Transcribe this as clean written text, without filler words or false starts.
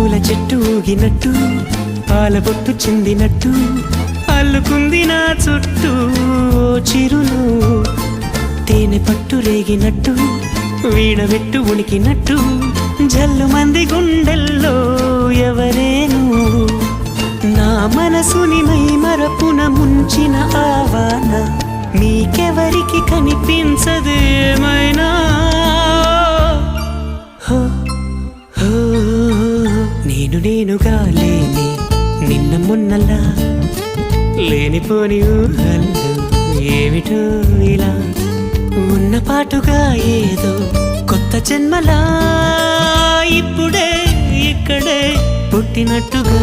పూల చెట్టు ఊగినట్టు పాల బొట్టు చిందినట్టు అల్లుకుంది నా చుట్టూ చిరును తేనె పట్టు రేగినట్టు వీణవెట్టు ఉనికినట్టు జల్లు మంది గుండెల్లో ఎవరేను నా మనసుని మై మరపున ముంచిన ఆవాన నీకెవరికి కనిపించదేమైనా నేనుగా లేని నిన్న మొన్నలా లేనిపోని ఊహల్లో ఏమిటో ఇలా ఉన్న పాటుగా ఏదో కొత్త జన్మలా ఇప్పుడే ఇక్కడే పుట్టినట్టుగా